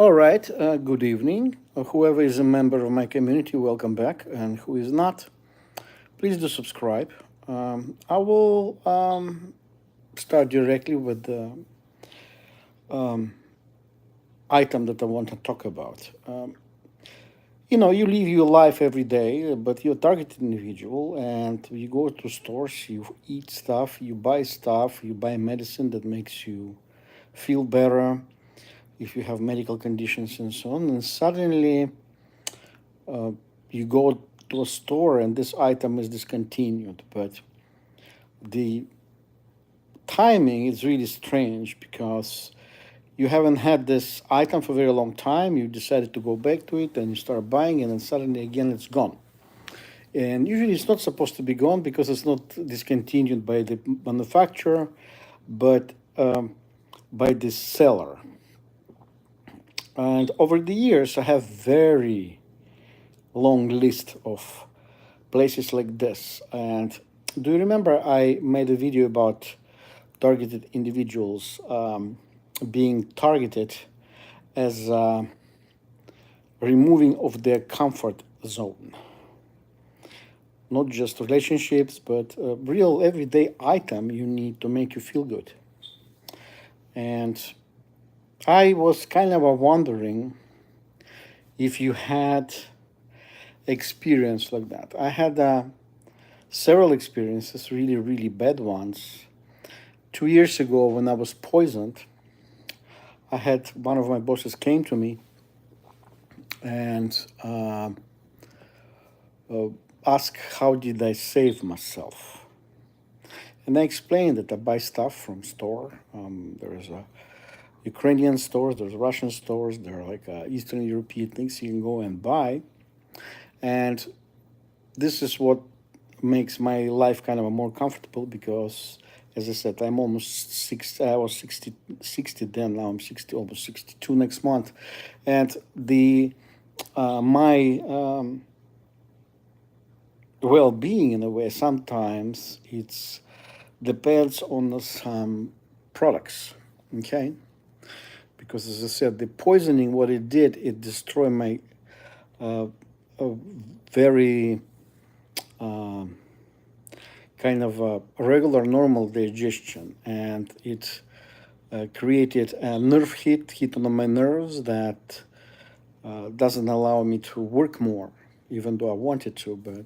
All right, good evening. Whoever is a member of my community, welcome back. And who is not, please do subscribe. I will start directly with the item that I want to talk about. You live your life every day, but you're a targeted individual, and you go to stores, you eat stuff, you buy medicine that makes you feel better if you have medical conditions and so on, and suddenly uh, you go to a store and this item is discontinued, but the timing is really strange because you haven't had this item for a very long time. You decided to go back to it and you start buying it, and suddenly again it's gone. And usually it's not supposed to be gone because it's not discontinued by the manufacturer, but by the seller. And over the years, I have very long list of places like this. And do you remember I made a video about targeted individuals being targeted as removing of their comfort zone? Not just relationships, but a real everyday item you need to make you feel good. And I was kind of wondering if you had experience like that. I had several experiences, really, really bad ones. 2 years ago, when I was poisoned, I had one of my bosses came to me and asked how did I save myself. And I explained that I buy stuff from store. There is a Ukrainian stores, there's Russian stores, there are like Eastern European things you can go and buy. And this is what makes my life kind of more comfortable because, as I said, I'm almost 60. I was 60 then. Now I'm 60, almost 62 next month, and the my well-being in a way sometimes it's depends on some products. Okay, because as I said, the poisoning, what it did, it destroyed my very kind of a regular normal digestion, and it created a nerve hit on my nerves that doesn't allow me to work more, even though I wanted to. But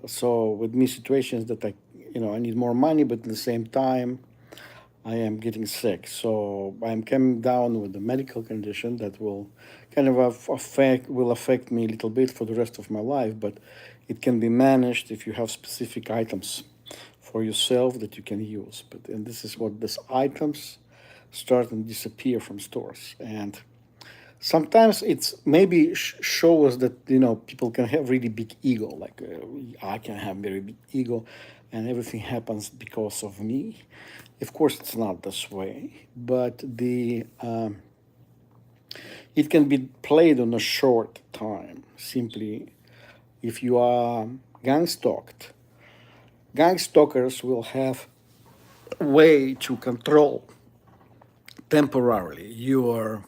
so with me situations that I need more money, but at the same time I am getting sick. So I'm coming down with a medical condition that will kind of affect me a little bit for the rest of my life, but it can be managed if you have specific items for yourself that you can use. But and this is what these items start and disappear from stores. And sometimes it's maybe shows that people can have really big ego, like I can have very big ego and everything happens because of me. Of course it's not this way, but the it can be played on a short time. Simply, if you are gangstalked, gangstalkers will have a way to control temporarily your,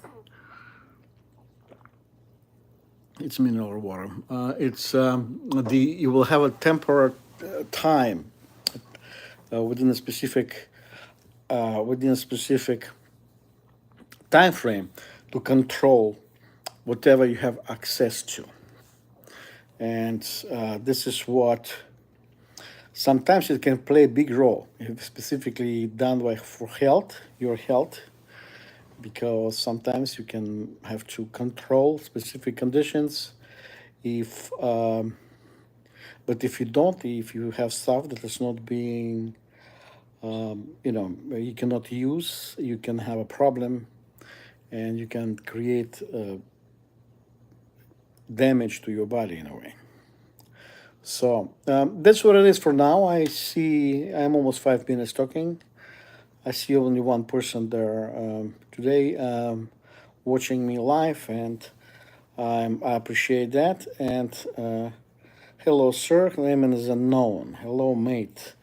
it's mineral water. It's the you will have a temporary time within a specific time frame to control whatever you have access to. And this is what sometimes it can play a big role, if specifically done for health, your health, because sometimes you can have to control specific conditions. If but if you don't, if you have stuff that is not being, you cannot use, you can have a problem, and you can create damage to your body in a way. So that's what it is for now. I see I'm almost 5 minutes talking. I see only one person there today watching me live, and I appreciate that. And hello, sir. Name is unknown. Hello, mate.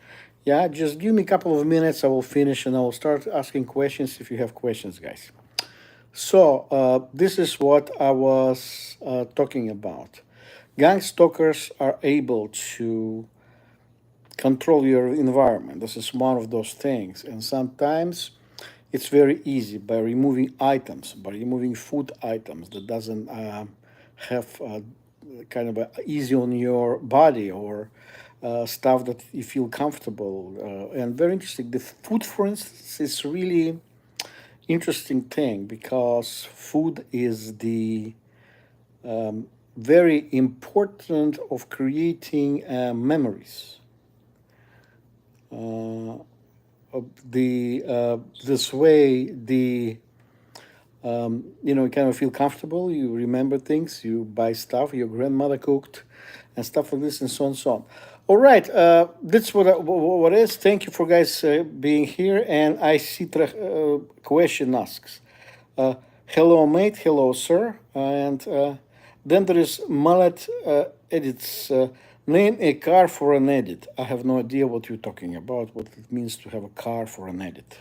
Yeah, just give me a couple of minutes. I will finish and I will start asking questions if you have questions, guys. So, this is what I was talking about. Gang stalkers are able to control your environment. This is one of those things. And sometimes it's very easy by removing items, by removing food items that doesn't have kind of easy on your body, or stuff that you feel comfortable. And very interesting. The food, for instance, is really interesting thing because food is the very important of creating memories. Uh, the This way, you kind of feel comfortable. You remember things. You buy stuff your grandmother cooked, and stuff like this, and so on and so on. All right, that's what is. Thank you for guys being here. And I see question asks, uh, "Hello, mate. Hello, sir." And then there is Mallet edits. Name a car for an edit. I have no idea what you're talking about. What it means to have a car for an edit.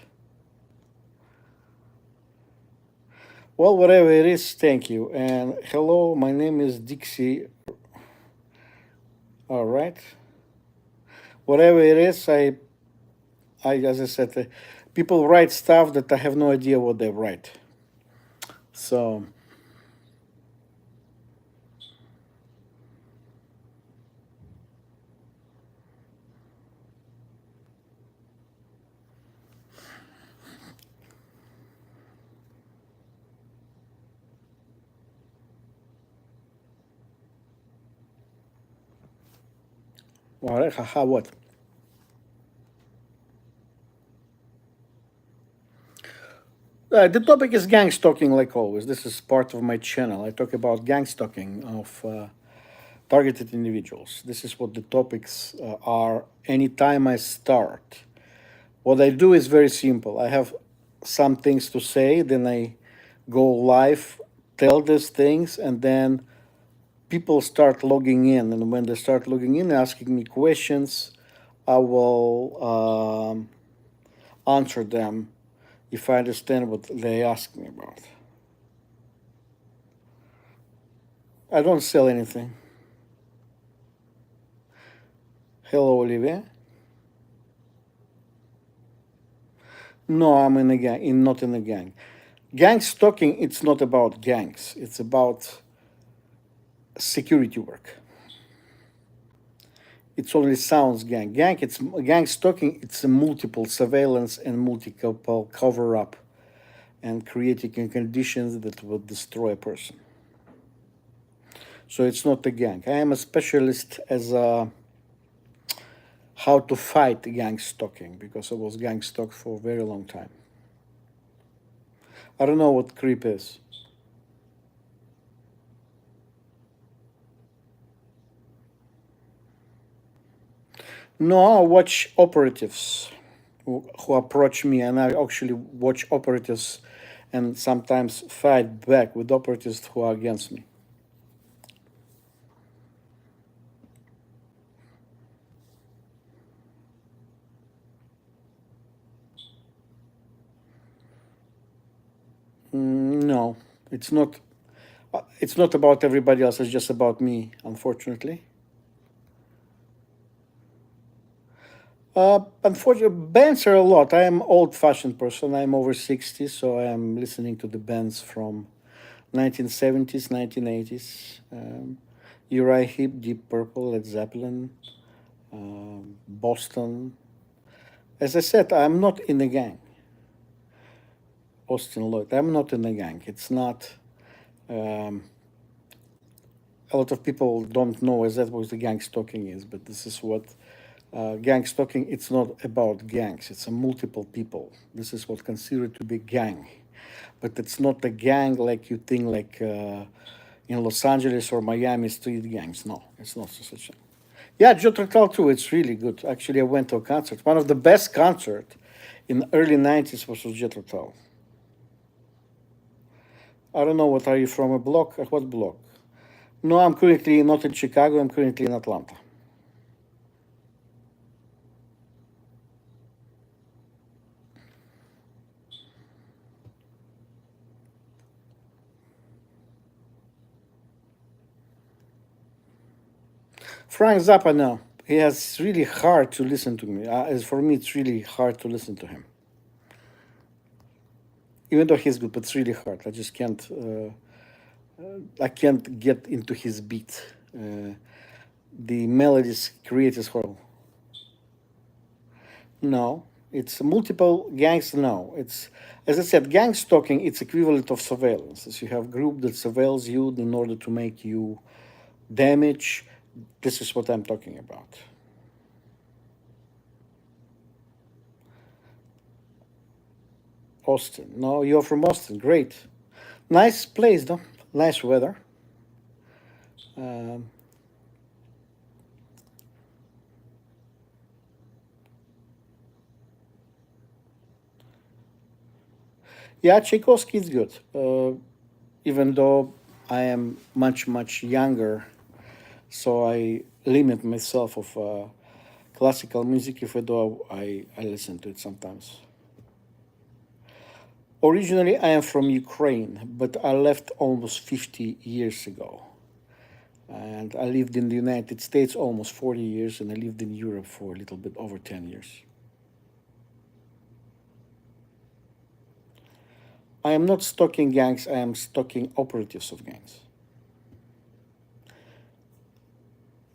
Well, whatever it is, thank you. And hello, my name is Dixie. All right. Whatever it is, as I said, people write stuff that I have no idea what they write. So, all right, haha, what? The topic is gang stalking, like always. This is part of my channel. I talk about gang stalking of targeted individuals. This is what the topics are anytime I start. What I do is very simple. I have some things to say, then I go live, tell these things, and then people start logging in. And when they start logging in, asking me questions, I will answer them if I understand what they ask me about. I don't sell anything. Hello, Olivia. No, I'm in a gang. Not in a gang. Gang stalking. It's not about gangs. It's about security work. It only sounds gang. It's gang stalking. It's a multiple surveillance and multiple cover up, and creating conditions that will destroy a person. So it's not a gang. I am a specialist as a how to fight gang stalking because I was gang stalked for a very long time. I don't know what creep is. No, I watch operatives who approach me, and I actually watch operatives and sometimes fight back with operatives who are against me. No, it's not. It's not about everybody else. It's just about me, unfortunately. Unfortunately, bands are a lot. I am old-fashioned person. I'm over 60, so I am listening to the bands from 1970s, 1980s. Uriah Heep, Deep Purple, Led Zeppelin, Boston. As I said, I'm not in the gang. Austin Lloyd. I'm not in the gang. It's not. Um, a lot of people don't know exactly what the gang stalking is, but this is what gang stalking. It's not about gangs. It's a multiple people. This is what considered to be gang, but it's not a gang like you think, like in Los Angeles or Miami street gangs. No, it's not such a. Yeah, Joe Turtle too. It's really good. Actually, I went to a concert. One of the best concert in the early '90s was Joe Turtle. I don't know. What are you from? A block? What block? No, I'm currently not in Chicago. I'm currently in Atlanta. Frank Zappa, no. He has really hard to listen to me. For me, it's really hard to listen to him. Even though he's good, but it's really hard. I just can't. I can't get into his beat. The melodies created is horrible. No, it's multiple gangs. No, it's, as I said, gang stalking. It's equivalent of surveillance. As you have group that surveils you in order to make you damage. This is what I'm talking about. Austin. No, you're from Austin. Great, nice place, though. Nice weather. Um, yeah, Tchaikovsky is good. Even though I am much younger, so I limit myself of classical music. Even though I listen to it sometimes. Originally, I am from Ukraine, but I left almost 50 years ago. And I lived in the United States almost 40 years, and I lived in Europe for a little bit over 10 years. I am not stalking gangs, I am stalking operatives of gangs.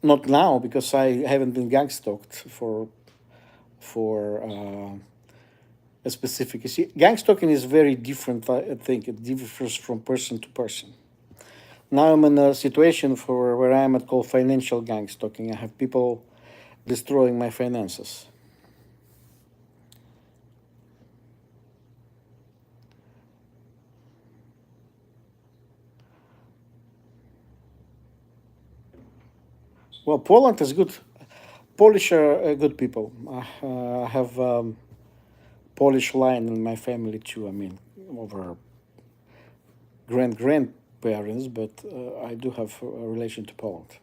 Not now, because I haven't been gang stalked for a specific. You see, gang stalking is very different. I think it differs from person to person. Now I'm in a situation for where I am at called financial gang stalking. I have people destroying my finances. Well, Poland is good. Polish are good people. I have Polish line in my family too. I mean, over grandparents, but I do have a relation to Poland.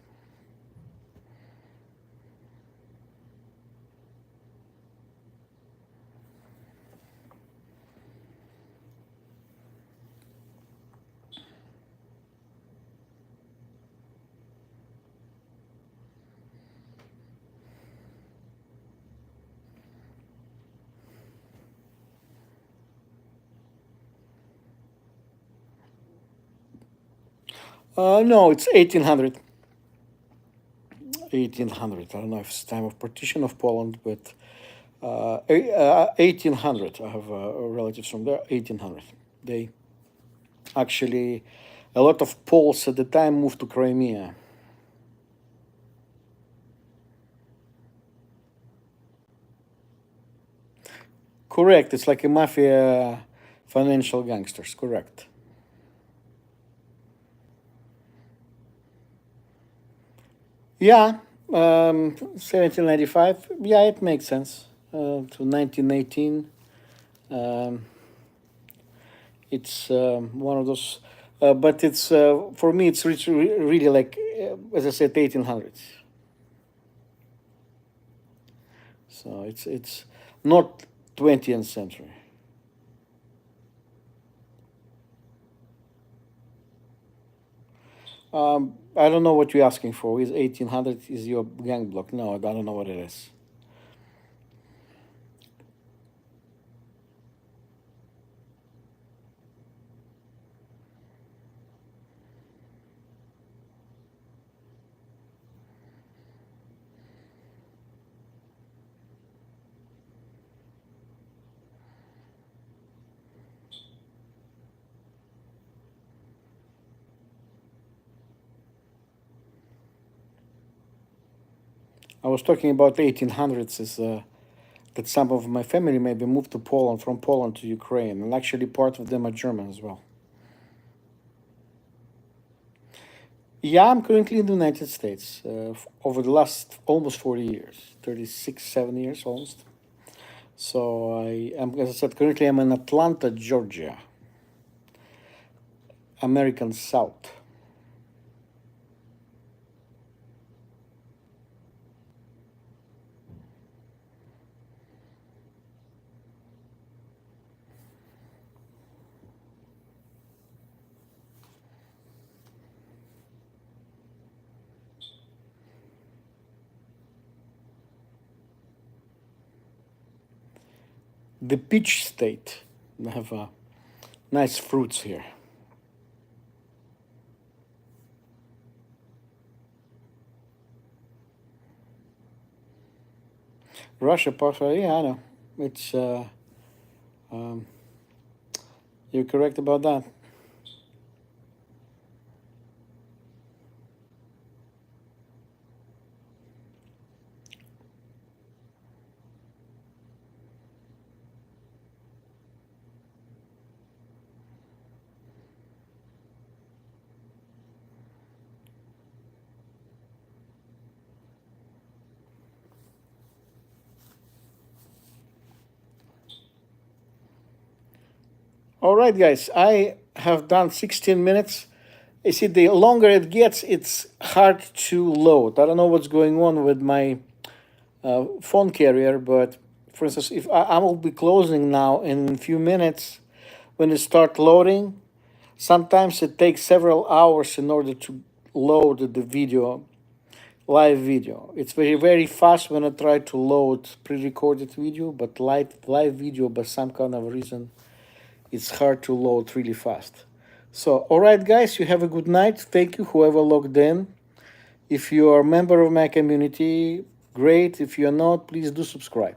No, it's 1800. 1800. I don't know if it's time of partition of Poland, but 1800. I have relatives from there. 1800. They actually, a lot of Poles at the time moved to Crimea. Correct. It's like a mafia, financial gangsters. Correct. Yeah, 1795. Yeah, it makes sense. To 1918. Um, it's one of those, but it's for me. It's really like, as I said, 1800s. So it's not 20th century. I don't know what you're asking for. Is 1800 is your gang block? No, I don't know what it is. I was talking about 1800s. Is that some of my family maybe moved to Poland from Poland to Ukraine, and actually part of them are German as well. Yeah, I'm currently in the United States over the last almost 40 years, 36, 7 years almost. So I am, as I said, currently I'm in Atlanta, Georgia, American South. the peach state. They have nice fruits here. Russia, partially, yeah, I know. It's um, you're correct about that. All right, guys, I have done 16 minutes. You see, the longer it gets, it's hard to load. I don't know what's going on with my phone carrier, but for instance, if I will be closing now in a few minutes, when it start loading, sometimes it takes several hours in order to load the video, live video. It's very fast when I try to load pre-recorded video, but live video, by some kind of reason, it's hard to load really fast. So, all right, guys, you have a good night. Thank you, whoever logged in. If you are a member of my community, great. If you're not, please do subscribe.